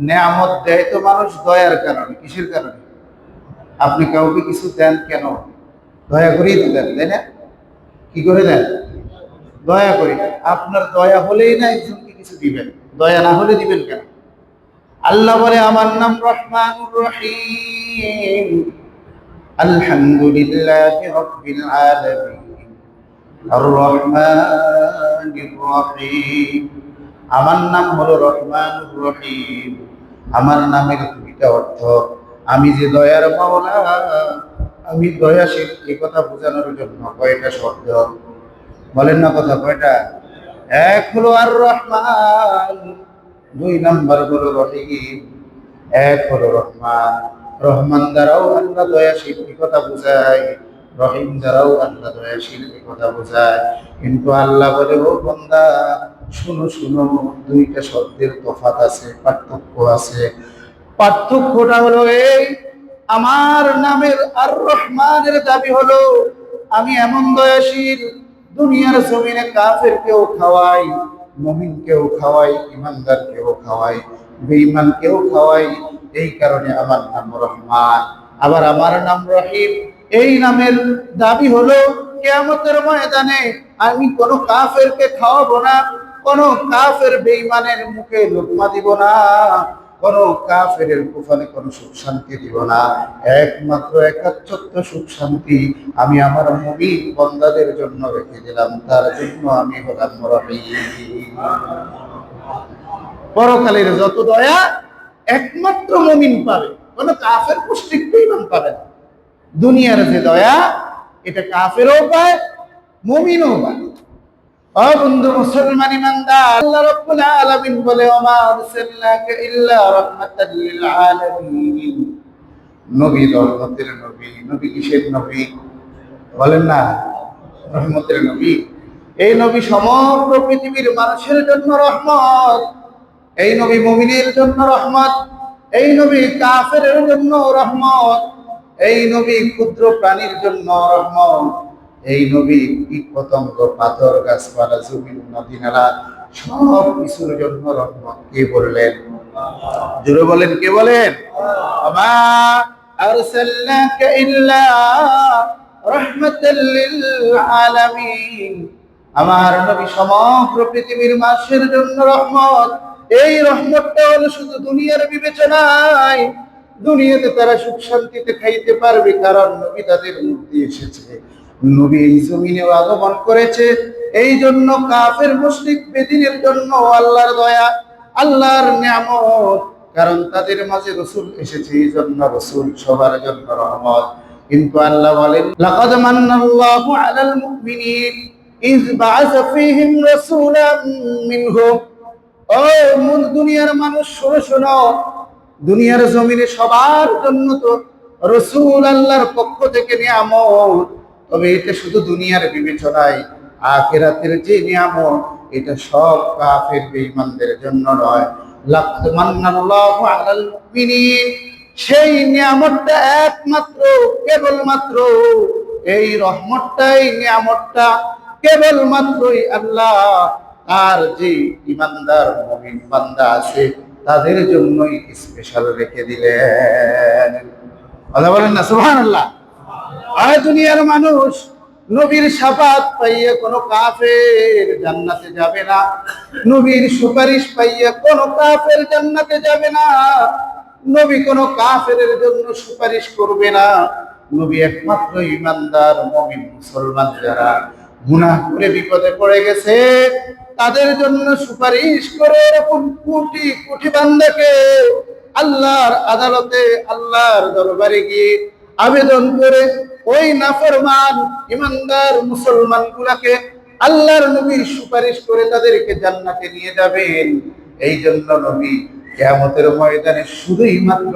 নেয়ামত দেয় তো মানুষ দয়ার কারণে। কিসের কারণে? আপনি কাউকে কিছু দেন কেন? দয়া করেই তো দেন, তাই না? কি করে দেন? দয়া করে। আপনার দয়া হলেই না একজনকে কিছু দিবেন, দয়া না হলে দিবেন কেন? আল্লাহ বলে, আমার নাম রহমানুর রহিম, আলহামদুলিল্লাহি রাব্বিল আলামিন, আর রহমানির রহিম। আমার নাম হলো রহমানুর রহিম। আমার নামের দুইটা অর্থ, আমি যে দয়ার মাওলা, আমি দয়াশীল। এই কথা বোঝানোর জন্য কয়টা শব্দ বলেন না? কথা কয়টা? এক হলো আর রহমান, দুই নাম্বার হলো রহিম। এক হলো রহমান, রহমান দ্বারাও আল্লাহ দয়াশীল, এই কথা বোঝায়। রহিম দ্বারাও আল্লাহ দয়াশীল, এই কথা বোঝায়। কিন্তু আল্লাহ বলে, ও বান্দা, শুনো শুনো, দুইটা শব্দের তফাৎ আছে, পার্থক্য আছে। পার্থক্যটা হলো এই, আমার নামের আর রহমানের দাবি হলো আমি এমন দয়াশীল, দুনিয়ার জমিনে কাফের কেউ খাওয়াই, মুমিন কেউ খাওয়াই, ইমানদার কেউ খাওয়াই, বেঈমান কেউ খাওয়াই। এই কারণে আমার নাম রহমান। আবার আমার নাম রহিম। এই নামের দাবি হলো কিয়ামতের ময়দানে আমি কোনো কাফেরকে খাওয়াবো না, কোনো কাফের বেঈমানের মুখে লোকমা দিব না, কোন কাফেরের কুফানে কোন সুখ শান্তি দিব না। একমাত্র একাচ্ছত্ব সুখ শান্তি আমি আমার মুমিন বান্দাদের জন্য রেখে দিলাম, তার জন্য আমি হলাম রহিম। পরকালের যত দয়া একমাত্র মুমিন পাবে, কোন কাফের মুশরিক বেঈমান পাবে না। দুনিয়ার যে দয়া, এটা কাফেরও পায়, মুমিনও পায়। ও বন্ধু মুসলমান ইমানদার, আল্লাহ রাব্বুল আলামিন বলে, ওমা আরসালনাকা ইল্লা রাহমাতাল লিল আলামিন। নবী রহমতের নবী। নবী কিসের নবী বলেন না? রহমতের নবী। এই নবী সমগ্র পৃথিবীর মানুষের জন্য রহমত। এই নবী মুমিনের জন্য রহমত। এই নবী কাফেরের জন্য রহমত। এই নবী ক্ষুদ্র প্রাণীর জন্য রহমত। এই নবী কীট পতঙ্গ, পাথর, গাছপালা, জমিন, নদী নালা সব কিছুর জন্য রহমত। কে বললেন? জোরে বলেন, কে বলেন? ওমা আরসালনাকা ইল্লা রাহমাতাল লিল আলামিন। আমার নবী সমগ্র পৃথিবীর মানুষের জন্য রহমত। এই রহমতটা হলো শুধু দুনিয়ার বিবেচনায়, দুনিয়াতে তারা সুখ শান্তিতে খাইতে পারবে, কারণ নবী তাদের মুক্তি এসেছে, নবী এই জমিনেও আগমন করেছে। এই জন্য কাফের মুশরিক বেদিনের জন্য আল্লাহর দয়া, আল্লাহর নিয়ামত, কারণ তাদের মাঝে রাসূল এসেছে, এই জন্য রাসূল সবার জন্য রহমত। কিন্তু আল্লাহ বলেন, লাকাদ মান্নাল্লাহু আলাল মুমিনিন ইয বাআসা ফীহিম রাসূলাম মিনহুম। ও দুনিয়ার মানুষ, শোনো শোনো, দুনিয়ার জমিনে সবার জন্য তো রাসূল আল্লাহর পক্ষ থেকে নিয়ামত। তবে এটা শুধু দুনিয়ার বিবেচনায়, আখিরাতের যে নিয়ামত, এটা সব কাফের বেঈমানদের জন্য নয়। লাকাদ মান্নাল্লাহু আলাল মুমিনিন, সেই নিয়ামতটা একমাত্র, কেবলমাত্র এই রহমতটাই, নিয়ামতটা কেবলমাত্রই আল্লাহ আর যে ইমানদার মুমিন বান্দা আছে তাদের জন্যই স্পেশাল রেখে দিলেন। কথা বলেন না সুবহানাল্লাহ? আর দুনিয়ার মানুষ নবীর শাফাত পাইয়া কোনো কাফের জান্নাতে যাবে না, নবীর সুপারিশ পাইয়া কোনো কাফের জান্নাতে যাবে না, নবী কোনো কাফেরের জন্য সুপারিশ করবে না। নবী একমাত্র ইমানদার মুমিন মুসলমান যারা গুনাহ করে বিপদে পড়ে গেছে তাদের জন্য সুপারিশ করে, এরকম কোটি কোটি বান্দাকে আল্লাহর আদালতে, আল্লাহর দরবারে গিয়ে আবেদন করে ওই নাফরমান ইমানদার মুসলমান গুলাকে আল্লাহর নবী সুপারিশ করে তাদেরকে জান্নাতে নিয়ে যাবেন। এই জন্য নবী কিয়ামতের ময়দানে শুধুই মাত্র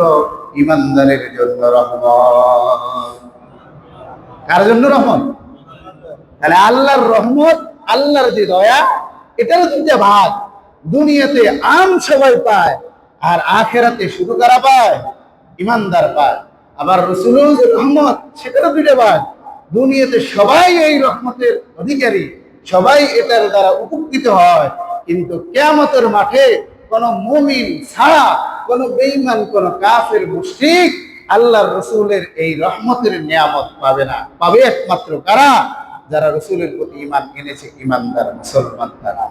ইমানদারের জন্য রহমত। কার জন্য রহমত? তাহলে আল্লাহর রহমত, আল্লাহর যে দয়া, এটারও দুইটা ভাগ। দুনিয়াতে আম সবাই পায়, আর আখেরাতে শুধু কারা পায়? ইমানদার পায়। আবার রাসূলুর যে রহমত, সেটারও দুইটা ভাগ। দুনিয়াতে সবাই এই রহমতের অধিকারী, সবাই এটার দ্বারা উপকৃত হয়, কিন্তু কিয়ামতের মাঠে কোন মুমিন ছাড়া, কোন বেঈমান, কোন কাফের মুশরিক আল্লাহর রসুলের এই রহমতের নিয়ামত পাবে না। পাবে একমাত্র কারা? যারা রসুলের প্রতি ঈমান এনেছে, ঈমানদার মুসলমান তারা।